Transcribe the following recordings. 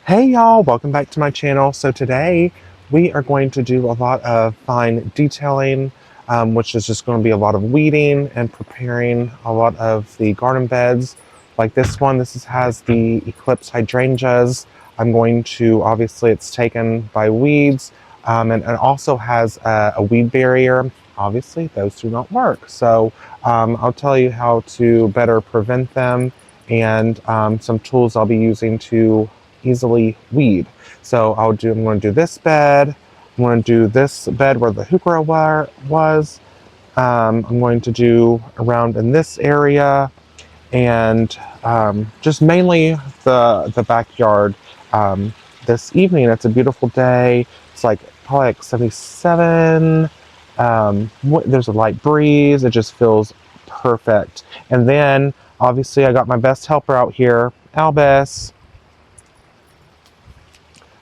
Hey y'all, welcome back to my channel. So today we are going to do a lot of fine detailing, which is just going to be a lot of weeding and preparing a lot of the garden beds. Like this one, has the eclipse hydrangeas. I'm going to, obviously it's taken by weeds, and it also has a weed barrier. Obviously those do not work. So I'll tell you how to better prevent them and some tools I'll be using to easily weed. So I'm going to do this bed. I'm going to do this bed where the heuchera was. I'm going to do around in this area and just mainly the backyard. This evening, it's a beautiful day. It's like probably like 77. There's a light breeze. It just feels perfect. And then obviously I got my best helper out here, Albus.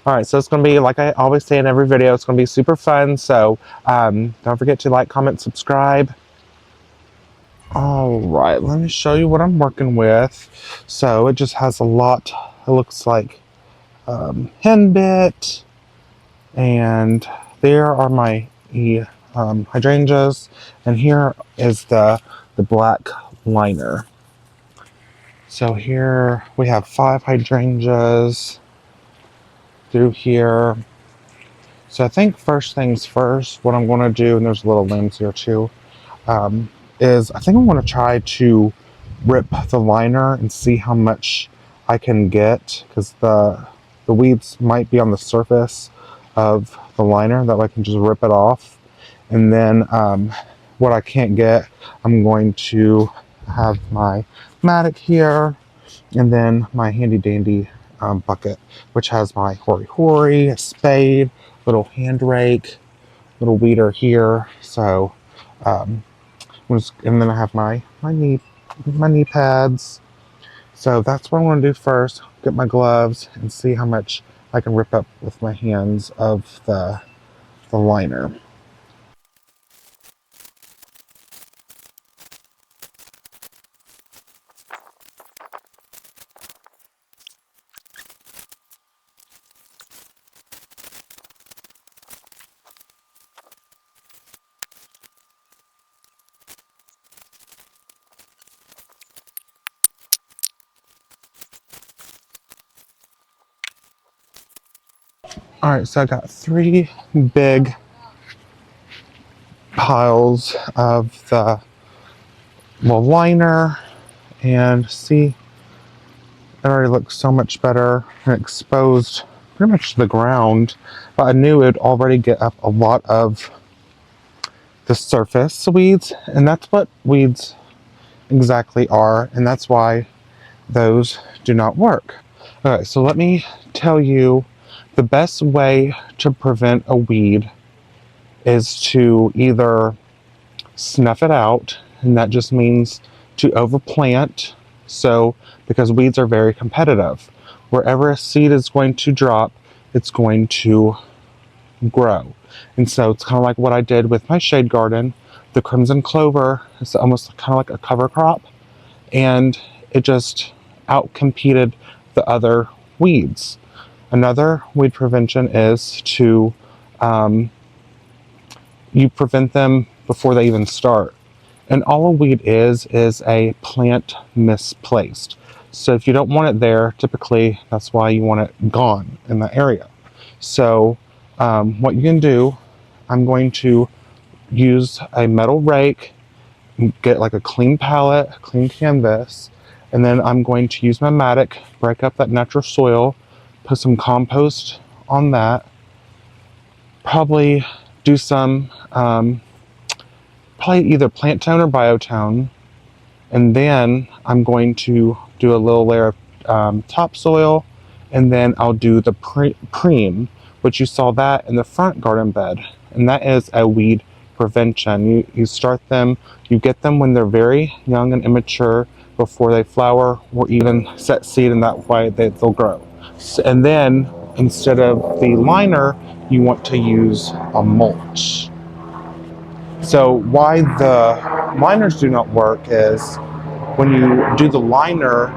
All right, so it's going to be, like I always say in every video, it's going to be super fun. So don't forget to like, comment, subscribe. All right, let me show you what I'm working with. So it just has a lot. It looks like henbit, and there are my hydrangeas, and here is the black liner. So here we have 5 hydrangeas through here. So I think first things first, what I'm going to do, and there's little limbs here too, is I think I'm going to try to rip the liner and see how much I can get, because the weeds might be on the surface of the liner. That way I can just rip it off. And then what I can't get, I'm going to have my mattock here, and then my handy dandy bucket, which has my hory, a spade, little hand rake, little weeder here. So, and then I have my knee pads. So that's what I want to do first. Get my gloves and see how much I can rip up with my hands of the liner. All right, so I got 3 big piles of the liner, and see, it already looks so much better and exposed pretty much to the ground. But I knew it would already get up a lot of the surface weeds, and that's what weeds exactly are, and that's why those do not work. All right, so let me tell you, the best way to prevent a weed is to either snuff it out, and that just means to overplant. So, because weeds are very competitive, wherever a seed is going to drop, it's going to grow. And so it's kind of like what I did with my shade garden. The crimson clover is almost kind of like a cover crop, and it just outcompeted the other weeds. Another weed prevention is to you prevent them before they even start. And all a weed is a plant misplaced. So if you don't want it there, typically that's why you want it gone in that area. So what you can do, I'm going to use a metal rake, get like a clean pallet, clean canvas, and then I'm going to use my mattock, break up that natural soil, put some compost on that, probably do some probably either plant tone or biotone, and then I'm going to do a little layer of topsoil, and then I'll do the preen, which you saw that in the front garden bed, and that is a weed prevention. You start them, you get them when they're very young and immature, before they flower or even set seed, and that way they'll grow. And then instead of the liner, you want to use a mulch. So why the liners do not work is when you do the liner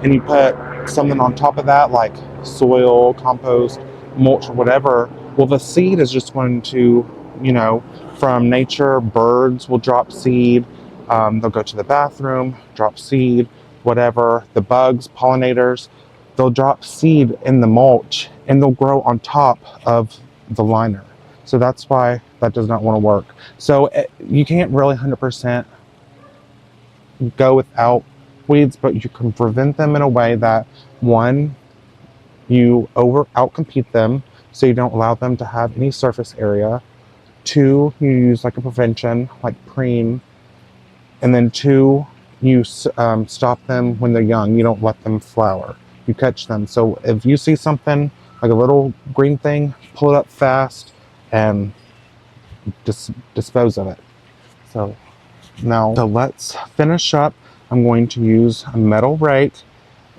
and you put something on top of that, like soil, compost, mulch, or whatever, well, the seed is just going to, you know, from nature, birds will drop seed. They'll go to the bathroom, drop seed, whatever. The bugs, pollinators, they'll drop seed in the mulch and they'll grow on top of the liner. So that's why that does not want to work. So you can't really 100% go without weeds, but you can prevent them in a way that, one, you outcompete them so you don't allow them to have any surface area. Two, you use like a prevention like Preen. And then two, you stop them when they're young. You don't let them flower. You catch them. So if you see something like a little green thing, pull it up fast and dispose of it. So now, so let's finish up. I'm going to use a metal rake,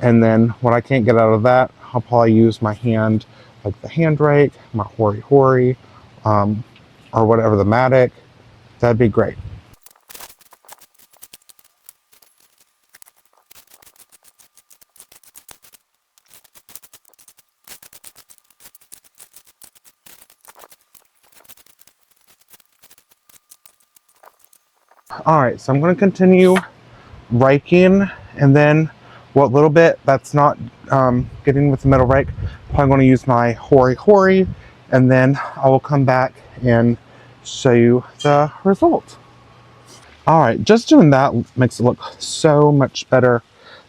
and then when I can't get out of that, I'll probably use my hand, like the hand rake, my hoary, or whatever, the matic. That'd be great. All right, so I'm going to continue raking, and then what little bit that's not getting with the metal rake, I'm going to use my hoary, and then I will come back and show you the result. All right, just doing that makes it look so much better.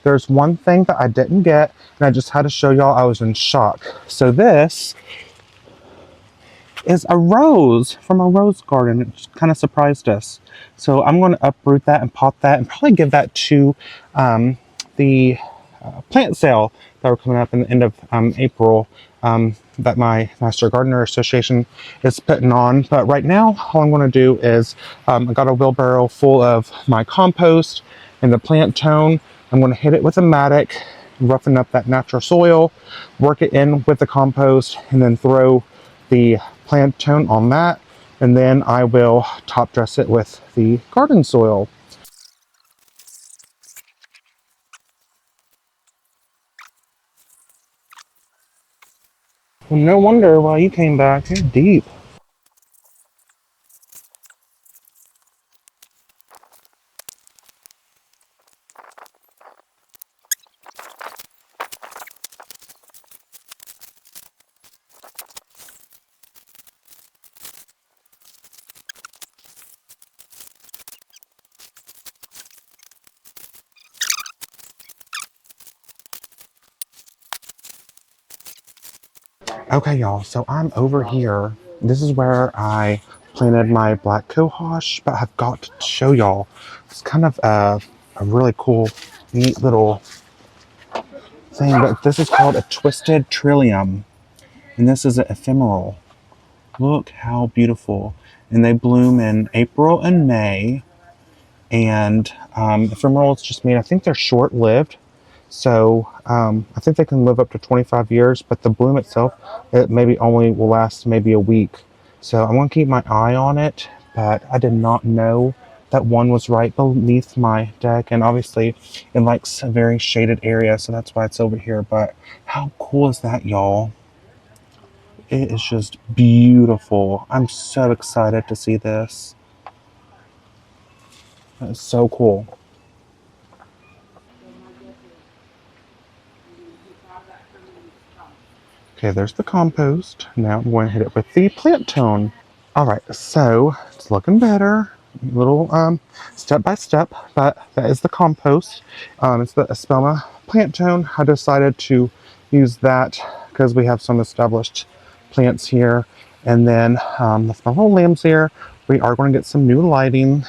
There's one thing that I didn't get, and I just had to show y'all. I was in shock. So this is a rose from a rose garden. It just kind of surprised us. So I'm going to uproot that and pot that and probably give that to the plant sale that we're coming up in the end of April, that my Master Gardener Association is putting on. But right now, all I'm going to do is I got a wheelbarrow full of my compost and the plant tone. I'm going to hit it with a matic, roughen up that natural soil, work it in with the compost, and then throw the plant tone on that. And then I will top dress it with the garden soil. Well, no wonder why you came back. You're deep. Okay, y'all, so I'm over here. This is where I planted my black cohosh, but I've got to show y'all. It's kind of a really cool, neat little thing, but this is called a twisted trillium, and this is an ephemeral. Look how beautiful. And they bloom in April and May, and ephemerals just mean, I think they're short-lived. So I think they can live up to 25 years, but the bloom itself, it maybe only will last maybe a week. So I'm going to keep my eye on it, but I did not know that one was right beneath my deck. And obviously it likes a very shaded area, so that's why it's over here. But how cool is that, y'all? It is just beautiful. I'm so excited to see this. That is so cool. Okay, there's the compost. Now I'm going to hit it with the plant tone. All right, so it's looking better. Little step by step, but that is the compost. It's the Espelma plant tone. I decided to use that because we have some established plants here. And then with my little lambs here, we are going to get some new lighting.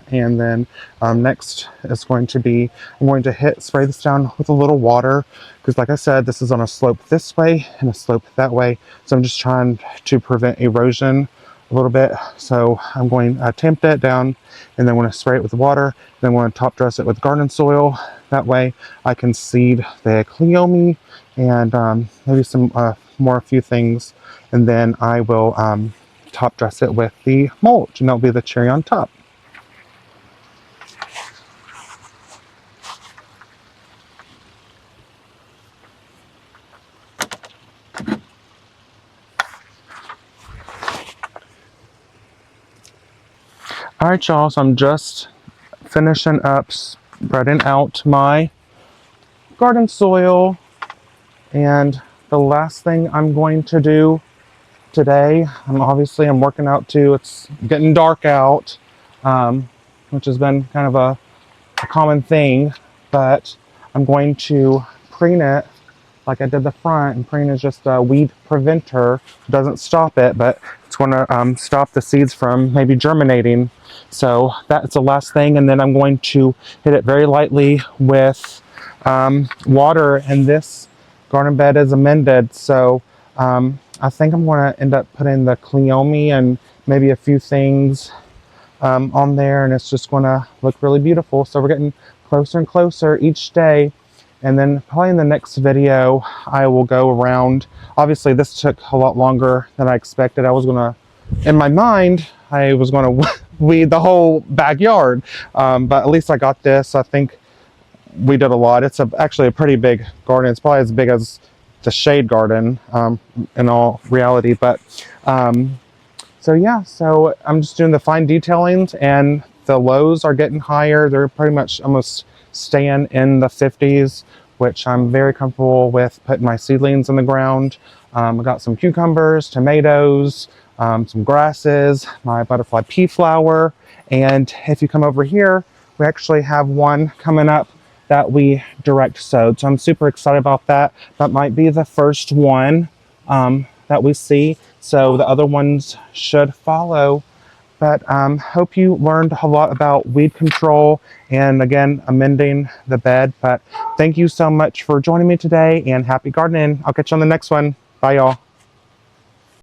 And then next is going to be, I'm going to spray this down with a little water, because like I said, this is on a slope this way and a slope that way. So I'm just trying to prevent erosion a little bit. So I'm going to tamp that down, and then I'm going to spray it with water. Then I'm going to top dress it with garden soil. That way I can seed the cleome and maybe some a few things. And then I will top dress it with the mulch, and that'll be the cherry on top. All right, y'all, so I'm just finishing up spreading out my garden soil, and the last thing I'm going to do today, I'm working out too. It's getting dark out, which has been kind of a common thing, but I'm going to preen it like I did the front, and preen is just a weed preventer. It doesn't stop it, but it's going to stop the seeds from maybe germinating. So that's the last thing, and then I'm going to hit it very lightly with water, and this garden bed is amended. So I think I'm going to end up putting the cleome and maybe a few things on there, and it's just going to look really beautiful. So we're getting closer and closer each day. And then probably in the next video, I will go around. Obviously, this took a lot longer than I expected. In my mind, I was going to weed the whole backyard. But at least I got this. I think we did a lot. It's actually a pretty big garden. It's probably as big as the shade garden in all reality. But so yeah, so I'm just doing the fine detailings, and the lows are getting higher. They're pretty much almost staying in the 50s, which I'm very comfortable with putting my seedlings in the ground. I got some cucumbers, tomatoes, some grasses, my butterfly pea flower, and if you come over here, we actually have one coming up that we direct sowed. So I'm super excited about that. That might be the first one that we see. So the other ones should follow. But hope you learned a lot about weed control and, again, amending the bed. But thank you so much for joining me today, and happy gardening. I'll catch you on the next one. Bye, y'all.